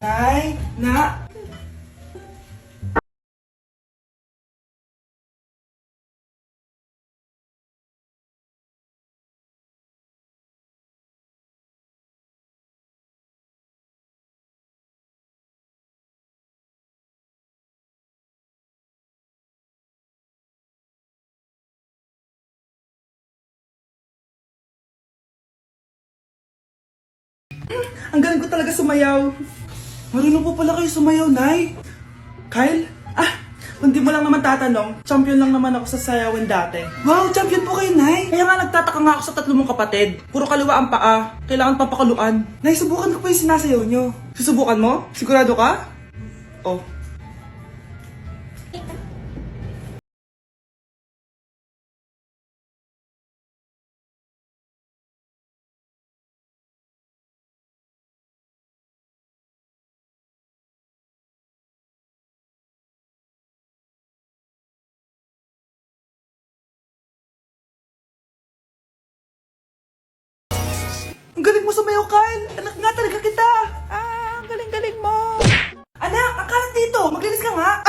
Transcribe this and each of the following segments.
Nay, na... Ang galing ko talaga sumayaw. Marunong po pala kayo sumayaw, Nay. Kyle? Kung di mo lang naman tatanong, champion lang naman ako sa sayawin dati. Wow, champion po kayo, Nay. Kaya nga nagtataka nga ako sa tatlo mong kapatid. Puro kaliwa ang paa. Kailangan papakaluan. Nay, subukan ko pa yung sinasayaw nyo. Susubukan mo? Sigurado ka? Oh. Ang galing mo sumayaw, Kyle! Anak nga talaga kita! Ang galing-galing mo! Anak, ang kalat dito! Maglinis ka nga!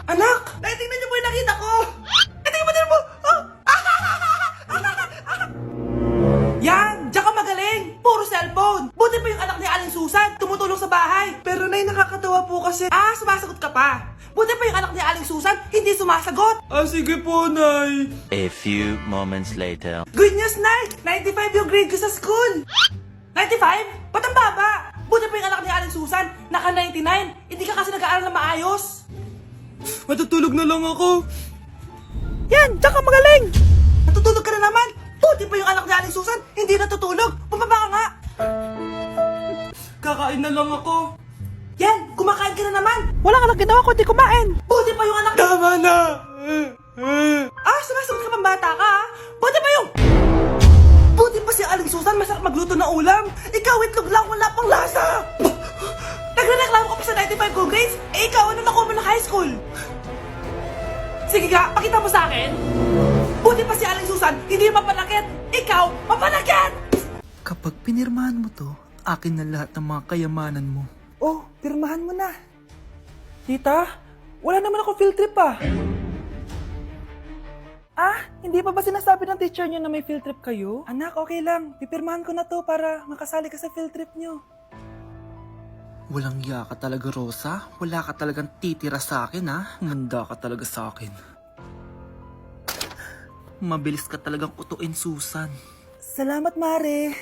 Anak! Tingnan niyo po yung nakita ko! Tingnan mo! Yan! Diyan ka magaling! Puro cellphone! Buti pa yung anak ni Aling Susan! Tumutulong sa bahay! Pero Nay, nakakatawa po kasi... sumasagot ka pa! Buti pa yung anak ni Aling Susan, hindi sumasagot! Sige po, Nay! A few moments later. Good news, Nay! 95 yung grade ko sa school! 95? Ba't ang baba? Buti pa yung anak ni Aling Susan, naka 99! Hindi ka kasi nag-aaral na maayos! Matutulog na lang ako! Yan! Diyan ka magaling! Natutulog ka na naman! Buti pa yung anak ni Aling Susan, hindi natutulog! Bumaba ka nga! Kakain na lang ako! Yan! Kumakain ka na naman! Wala ka lang ginawa kundi kumain! Buti pa yung anak... Tama na! Sumasagot ka pang bata ka, ha? Buti pa yung... Buti pa si Aling Susan, masarap magluto ng ulam! Ikaw, itlog lang, wala pang lasa! Nagre-reklamo ka pa sa 95 ko grades? Ikaw, ano nakuha mo ng high school? Sige nga, pakita mo sa akin! Buti pa si Aling Susan, hindi mapanakit! Ikaw, mapanakit! Kapag pinirmahan mo to, akin na lahat ng mga kayamanan mo. Oh, pirmahan mo na. Tita, wala naman ako field trip pa. Hindi pa ba sinasabi ng teacher niyo na may field trip kayo? Anak, okay lang. Pipirmahan ko na to para makasali ka sa field trip niyo. Walang iya ka talaga, Rosa. Wala ka talagang titira sa akin, ha? Manda ka talaga sa akin. Mabilis ka talagang utuin, Susan. Salamat, Mare.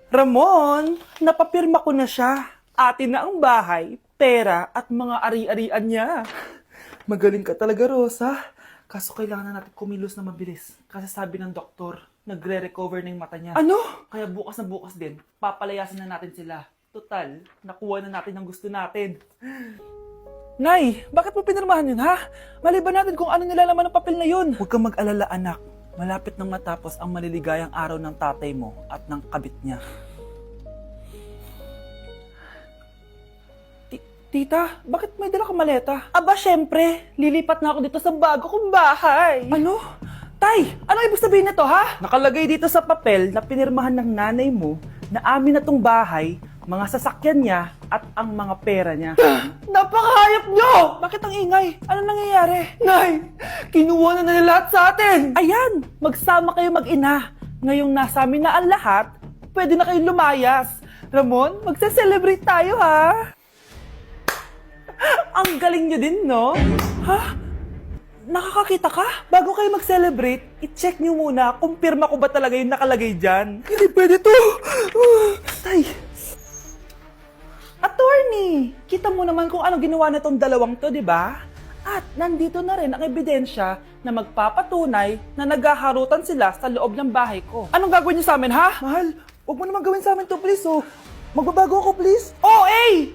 Ramon, napapirma ko na siya. Atin na ang bahay, pera at mga ari-arian niya. Magaling ka talaga, Rosa. Kaso kailangan na natin kumilos na mabilis. Kasi sabi ng doktor, nagre-recover na yung mata niya. Ano? Kaya bukas na bukas din, papalayasin na natin sila. Total, nakuha na natin ang gusto natin. Nay, bakit mo pinirmahan yun, ha? Maliban natin kung ano nilalaman ng papel na yun. Huwag kang mag-alala, anak. Malapit nang matapos ang maliligayang araw ng tatay mo at ng kabit niya. Tita, bakit may dala kang maleta? Aba, syempre. Lilipat na ako dito sa bago kong bahay. Ano? Tay, ano ibig sabihin nito, ha? Nakalagay dito sa papel na pinirmahan ng nanay mo na amin na tong bahay, mga sasakyan niya at ang mga pera niya. Napakahayop nyo! Bakit ang ingay? Ano nangyayari? Nay, kinuha na nila lahat sa atin! Ayan, magsama kayo mag-ina. Ngayong nasa amin na ang lahat, pwede na kayong lumayas. Ramon, magse-celebrate tayo, ha? Ang galing nyo din, no? Ha? Nakakakita ka? Bago kayo mag-celebrate, i-check nyo muna kung pirma ko ba talaga yung nakalagay dyan. Hindi pwede to! Tay! Attorney! Kita mo naman kung ano ginawa na tong dalawang to, di ba? At nandito na rin ang ebidensya na magpapatunay na naghaharutan sila sa loob ng bahay ko. Anong gagawin niyo sa amin, ha? Mahal, huwag mo naman gawin sa amin to, please, oh. Magbabago ako, please. Oh,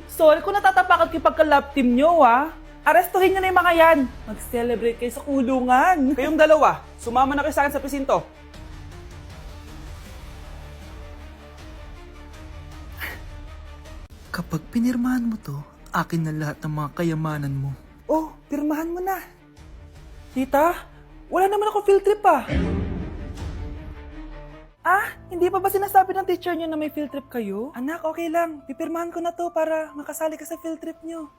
sorry kung natatapakan kayo pagka-love team nyo, ha? Arestuhin nyo na yung mga yan. Mag-celebrate kayo sa kulungan. Kayong dalawa, sumama na kayo sa akin sa presinto. Kapag pinirmahan mo to, akin na lahat ng mga kayamanan mo. Oh, pirmahan mo na. Tita, wala naman ako field trip pa. Hindi pa ba sinasabi ng teacher niyo na may field trip kayo? Anak, okay lang. Pipirmahan ko na to para makasali ka sa field trip niyo.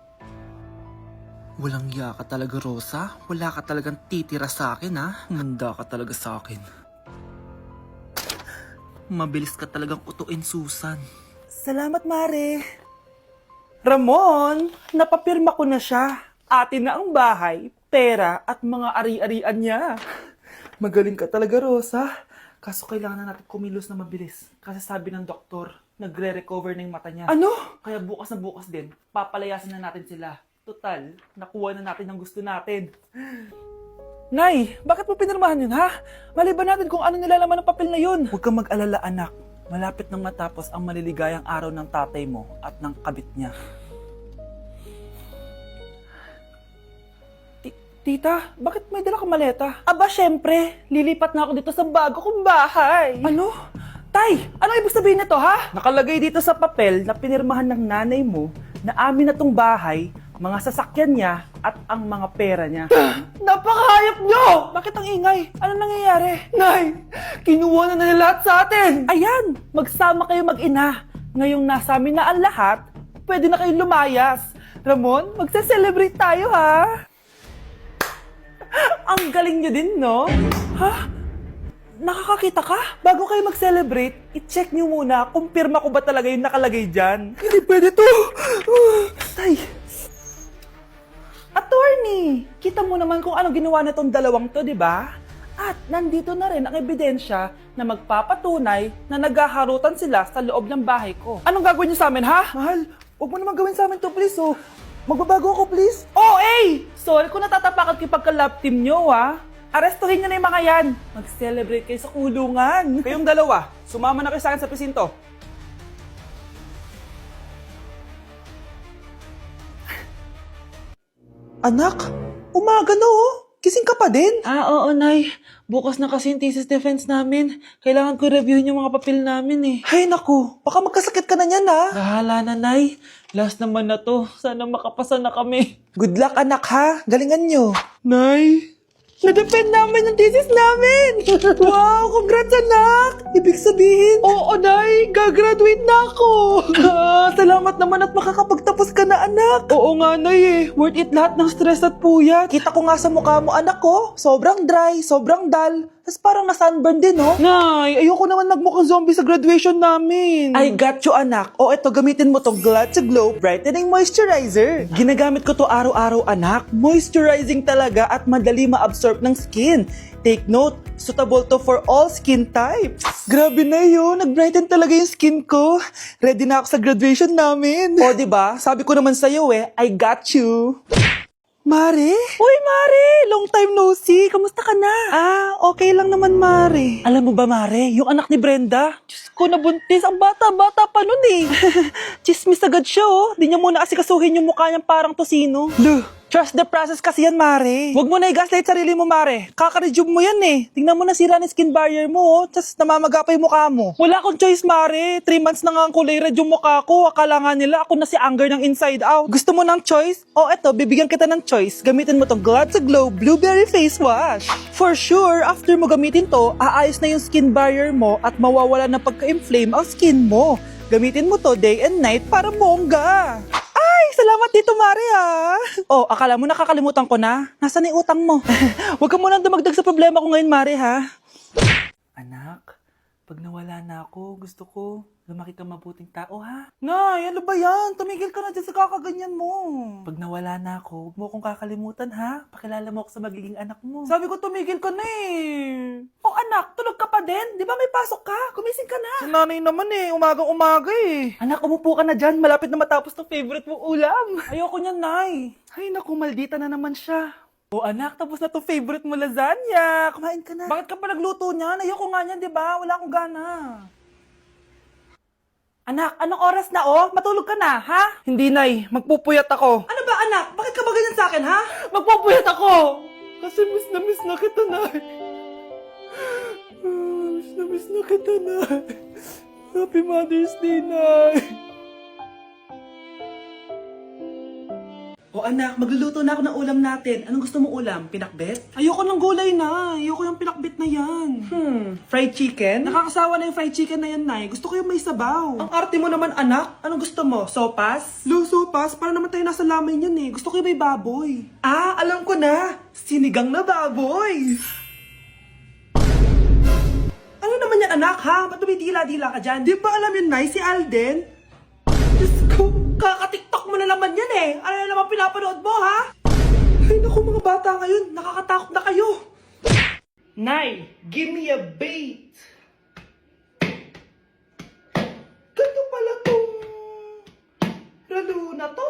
Walang iya ka talaga, Rosa. Wala ka talagang titira sa akin, ha? Manda ka talaga sa akin. Mabilis ka talagang utuin, Susan. Salamat, Mare. Ramon, napapirma ko na siya. Atin na ang bahay, pera at mga ari-arian niya. Magaling ka talaga, Rosa. Kaso kailangan na natin kumilos na mabilis. Kasi sabi ng doktor, nagre-recover na yung mata niya. Ano? Kaya bukas na bukas din, papalayasin na natin sila. Total, nakuha na natin ang gusto natin. Nay, bakit mo pinirmahan yun, ha? Maliban natin kung ano nilalaman ng papel na yun. Huwag kang mag-alala, anak. Malapit nang matapos ang maliligayang araw ng tatay mo at ng kabit niya. Tita, bakit may dala ka maleta? Aba, syempre, lilipat na ako dito sa bago kong bahay. Ano? Tay, ano ibig sabihin nito, ha? Nakalagay dito sa papel na pinirmahan ng nanay mo na amin na tong bahay, mga sasakyan niya at ang mga pera niya. Napakahayop nyo! Bakit ang ingay? Ano nangyayari? Nay, kinuha na nila lahat sa atin! Ayan, magsama kayo mag-ina. Ngayong nasa amin na ang lahat, pwede na kayong lumayas. Ramon, magse-celebrate tayo, ha? Ang galing nyo din, no? Ha? Nakakakita ka? Bago kayo mag-celebrate, i-check nyo muna kung pirma ko ba talaga yung nakalagay dyan. Hindi pwede to! Tay! Attorney! Kita mo naman kung ano ginawa na tong dalawang to, di ba? At nandito na rin ang ebidensya na magpapatunay na naghaharutan sila sa loob ng bahay ko. Anong gagawin niyo sa amin, ha? Mahal, huwag mo naman gawin sa amin to, please, oh. Magbabago ako, please. Oh, eh! Sorry kung natatapakan kayo pagka-love team nyo, ha? Arestuhin nyo na yung mga yan. Mag-celebrate kayo sa kulungan. Kayong dalawa, sumama na kayo sa akin sa presinto. Anak, umaga na oh. Gising ka pa din? Oo, Nay. Bukas na kasi yung thesis defense namin. Kailangan ko reviewin yung mga papel namin eh. Hay naku, baka magkasakit ka na niyan ha. Bahala na, Nay. Last naman na to. Sana makapasa na kami. Good luck, anak ha. Galingan nyo. Nay, na-defend namin yung thesis namin! Wow, congrats anak! Ibig sabihin, oo Nay, gagraduate na ako! Salamat naman at makakapagtapos ka na anak! Oo nga Nay eh, worth it lahat ng stress at puyat. Kita ko nga sa mukha mo anak ko, sobrang dry, sobrang dull. Tapos parang na-sunburn din, no? Nay, ayoko naman magmukhang zombie sa graduation namin. I got you, anak. O, eto, gamitin mo tong Glad to Glow Brightening Moisturizer. Ginagamit ko to araw-araw, anak. Moisturizing talaga at madali ma-absorb ng skin. Take note, suitable to for all skin types. Grabe na yun, nag-brighten talaga yung skin ko. Ready na ako sa graduation namin. O, diba? Sabi ko naman sa'yo I got you. Mare? Uy, Mare! Long time no see. Kamusta ka na? Okay lang naman, Mare. Alam mo ba, Mare? Yung anak ni Brenda, Diyos ko, nabuntis. Ang bata-bata pa nun eh. Chismis agad siya oh. Di niya muna asikasuhin yung mukha niyang parang tosino. Luh! Trust the process kasi yan, Mare. Huwag mo na i-gaslight sarili mo, Mare. Kaka-rejuve mo yan eh. Tingnan mo na sira ng skin barrier mo, oh. Tapos namamaga pa yung mukha mo. Wala akong choice, Mare. 3 months na nga ang kulay red yung mukha ko. Akala nga nila ako na si Anger ng Inside Out. Gusto mo ng choice? O eto, bibigyan kita ng choice. Gamitin mo tong Glad to Glow Blueberry Face Wash. For sure, after mo gamitin to, aayos na yung skin barrier mo at mawawala na pagka-inflame ang skin mo. Gamitin mo to day and night para bongga. Salamat dito, Mare, ha? Oh, akala mo nakakalimutan ko na? Nasaan yung utang mo? Huwag ka munang dumagdag sa problema ko ngayon, Mare, ha? Anak, pag nawala na ako, gusto ko lumaki ka mabuting tao, ha? Nay, ano ba yan? Tumigil ka na dyan sa kakaganyan mo. Pag nawala na ako, huwag mo akong kakalimutan, ha? Pakilala mo ako sa magiging anak mo. Sabi ko, tumigil ka na eh. Oh, anak, tulog ka pa din? Di ba may pasok ka? Kumising ka na. Si nanay naman umagang-umaga eh. Anak, umupo ka na dyan. Malapit na matapos ng favorite mong ulam. Ayoko niyan, Nay. Ay, naku, maldita na naman siya. Oh, anak, tapos na to favorite mo lasagna. Kumain ka na. Bakit ka pa nagluto niyan? Ayoko nga niyan, di ba? Wala akong gana. Anak, anong oras na Matulog ka na, ha? Hindi, Nay. Magpupuyat ako. Ano ba, anak? Bakit ka ba ganyan sa akin, ha? Magpupuyat ako! Kasi miss na kita, Nay. Miss na kita, Nay. Happy Mother's Day, Nay. O anak, magluluto na ako ng ulam natin. Anong gusto mong ulam? Pinakbet? Ayoko ng gulay na. Ayoko yung pinakbet na yan. Fried chicken? Nakakasawa na yung fried chicken na yan, Nay. Gusto ko yung may sabaw. Ang arte mo naman, anak. Anong gusto mo? Sopas? Sopas? Para naman tayo nasa lamay yan eh. Gusto ko yung may baboy. Ah, alam ko na. Sinigang na baboy. Ano naman yan, anak, ha? Ba't dumidila-dila ka dyan? Di ba alam yun, Nay? Si Alden? Diyos ko, kaka-tiktok mo na naman yan eh. Ano na naman pinapanood mo, ha? Ay, naku, mga bata ngayon. Nakakatakot na kayo. Nay, give me a bait. Ganito pala tong lalo na to.